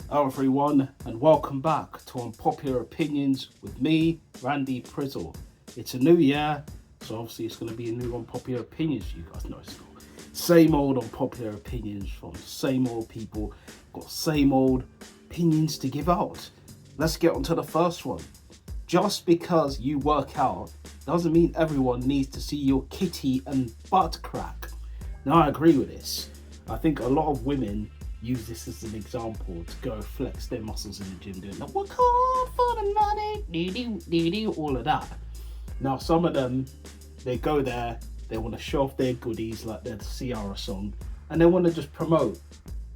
Hello everyone and welcome back to Unpopular Opinions with me, Randy Prizzle. It's a new year, so obviously it's going to be a new Unpopular Opinions. You guys know it's not. Same old Unpopular Opinions from the same old people, got same old opinions to give out. Let's get on to the first one. Just because you work out doesn't mean everyone needs to see your kitty and butt crack. Now I agree with this. I think a lot of women use this as an example to go flex their muscles in the gym, doing the work hard for the money, all of that. Now some of them, they go there, they want to show off their goodies like their Ciara song, and they want to just promote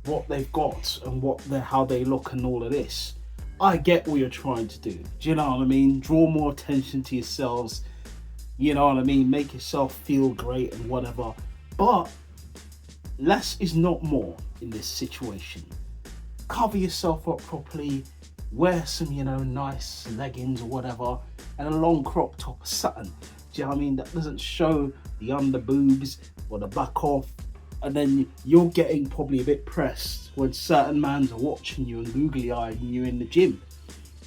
what they've got and how they look and all of this. I get what you're trying to do. Do you know what I mean? Draw more attention to yourselves. You know what I mean? Make yourself feel great and whatever. But less is not more in this situation. Cover yourself up properly. Wear some, nice leggings or whatever, and a long crop top or something. Do you know what I mean? That doesn't show the under boobs or the back off. And then you're getting probably a bit pressed when certain mans are watching you and googly eyeing you in the gym.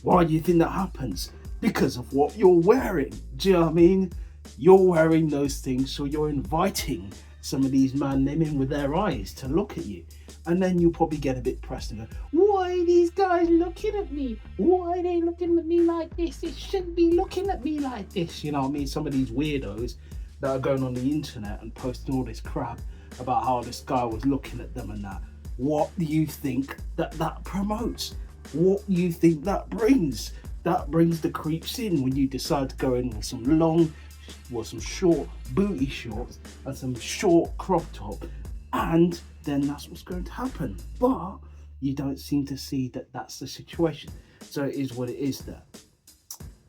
Why do you think that happens? Because of what you're wearing. Do you know what I mean? You're wearing those things, so you're inviting some of these men in with their eyes to look at you. And then you'll probably get a bit pressed and go, why are these guys looking at me? Why are they looking at me like this? It shouldn't be looking at me like this. You know what I mean? Some of these weirdos that are going on the internet and posting all this crap about how this guy was looking at them and that. What do you think that promotes? What do you think that brings? That brings the creeps in when you decide to go in with some short booty shorts and some short crop top, and then that's what's going to happen. But you don't seem to see that that's the situation. So it is what it is there.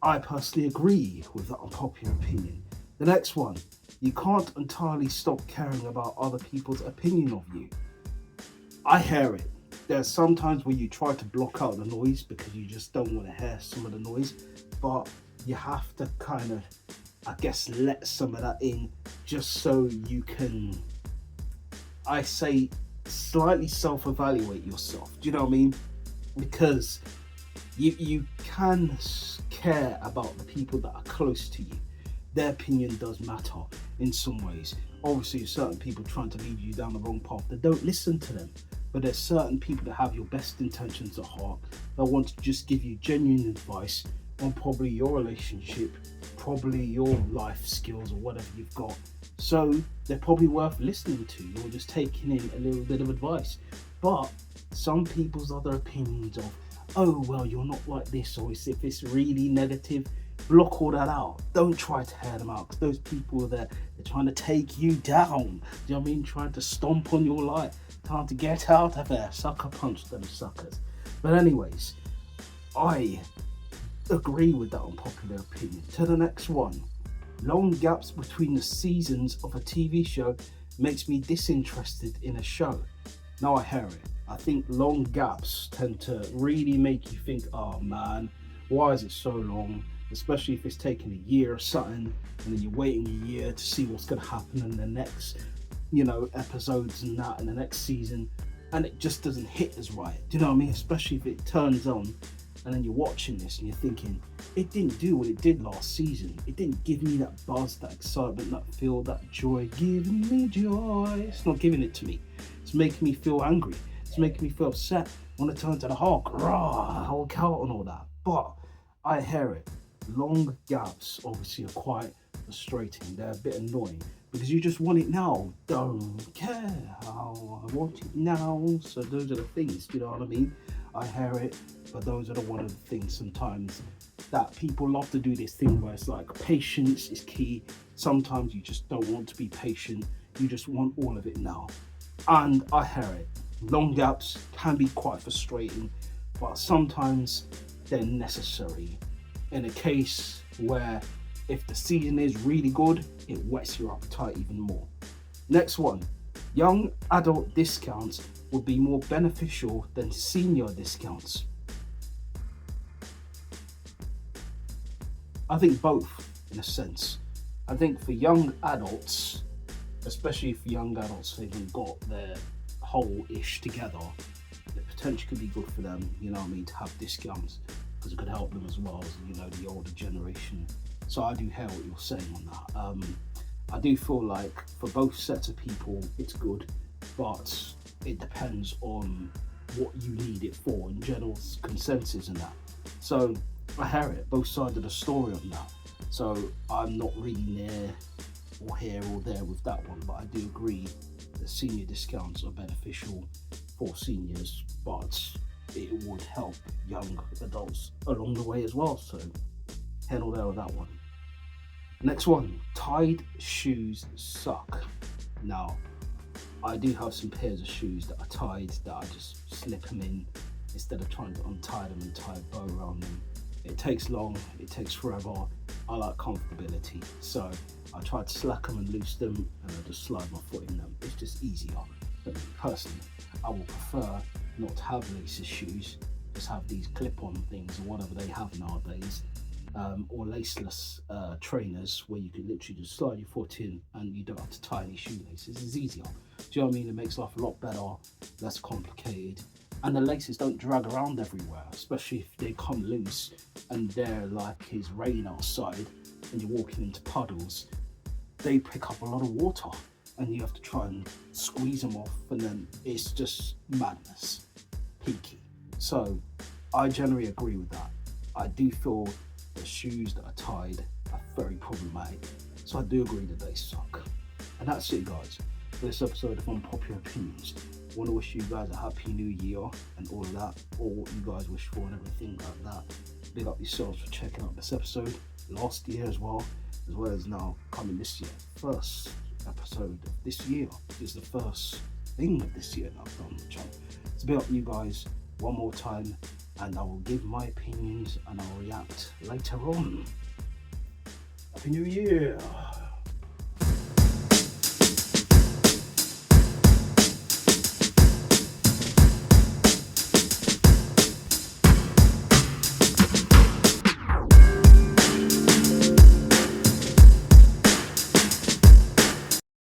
I personally agree with that unpopular opinion. The next one, you can't entirely stop caring about other people's opinion of you. I hear it. There's sometimes where you try to block out the noise because you just don't want to hear some of the noise, but you have to kind of, I guess, let some of that in just so you can, I say, slightly self-evaluate yourself. Do you know what I mean? Because you can care about the people that are close to you. Their opinion does matter in some ways. Obviously, there's certain people trying to lead you down the wrong path that don't listen to them. But there's certain people that have your best intentions at heart that want to just give you genuine advice on probably your relationship, probably your life skills or whatever you've got. So they're probably worth listening to or just taking in a little bit of advice. But some people's other opinions of, oh, well, you're not like this, or if it's really negative, block all that out. Don't try to hear them out, because those people are there, they're trying to take you down. Do you know what I mean? Trying to stomp on your life. Time to get out of there. Sucker punch them suckers. But anyways, I agree with that unpopular opinion. To the next one. Long gaps between the seasons of a TV show makes me disinterested in a show. Now I hear it. I think long gaps tend to really make you think, oh man, why is it so long? Especially if it's taking a year or something, and then you're waiting a year to see what's going to happen in the next, episodes and that in the next season, and it just doesn't hit as right. Do you know what I mean? Especially if it turns on and then you're watching this and you're thinking, it didn't do what it did last season. It didn't give me that buzz, that excitement, that feel, that joy. Giving me joy. It's not giving it to me. It's making me feel angry. It's making me feel upset. I want to turn to the Hulk, Hulk out and all that. But I hear it. Long gaps obviously are quite frustrating. They're a bit annoying because you just want it now. Don't care how I want it now. So those are the things, you know what I mean? I hear it, but those are one of the things sometimes that people love to do this thing where it's like patience is key. Sometimes you just don't want to be patient. You just want all of it now. And I hear it. Long gaps can be quite frustrating, but sometimes they're necessary. In a case where if the season is really good, it whets your appetite even more. Next one, young adult discounts would be more beneficial than senior discounts. I think both, in a sense. I think for young adults, especially for young adults who haven't got their whole ish together, potentially could be good for them, you know what I mean, to have discounts, because it could help them as well as, you know, the older generation. So I do hear what you're saying on that. I do feel like for both sets of people it's good, but it depends on what you need it for and general consensus and that. So I hear it, both sides of the story on that. So I'm not really near or here or there with that one, but I do agree that senior discounts are beneficial for seniors, but it would help young adults along the way as well. So head or there with that one. Next one, tied shoes suck. Now, I do have some pairs of shoes that are tied that I just slip them in instead of trying to untie them and tie a bow around them. It takes long, it takes forever. I like comfortability, so I try to slack them and loose them, and I just slide my foot in them. It's just easier. But personally, I would prefer not to have laces shoes, just have these clip-on things or whatever they have nowadays, or laceless trainers where you can literally just slide your foot in and you don't have to tie any shoelaces. It's easier. Do you know what I mean? It makes life a lot better, less complicated. And the laces don't drag around everywhere, especially if they come loose and they're like it's rain outside and you're walking into puddles. They pick up a lot of water and you have to try and squeeze them off, and then it's just madness, peaky. So I generally agree with that. I do feel the shoes that are tied are very problematic, so I do agree that they suck. And that's it, guys, for this episode of Unpopular Opinions. I want to wish you guys a happy new year and all of that, all what you guys wish for and everything like that. Big up yourselves for checking out this episode last year as well as now coming this year. First episode of this year is the first thing of this year that I've done on the channel. So big up you guys one more time, and I will give my opinions and I'll react later on. Happy New Year!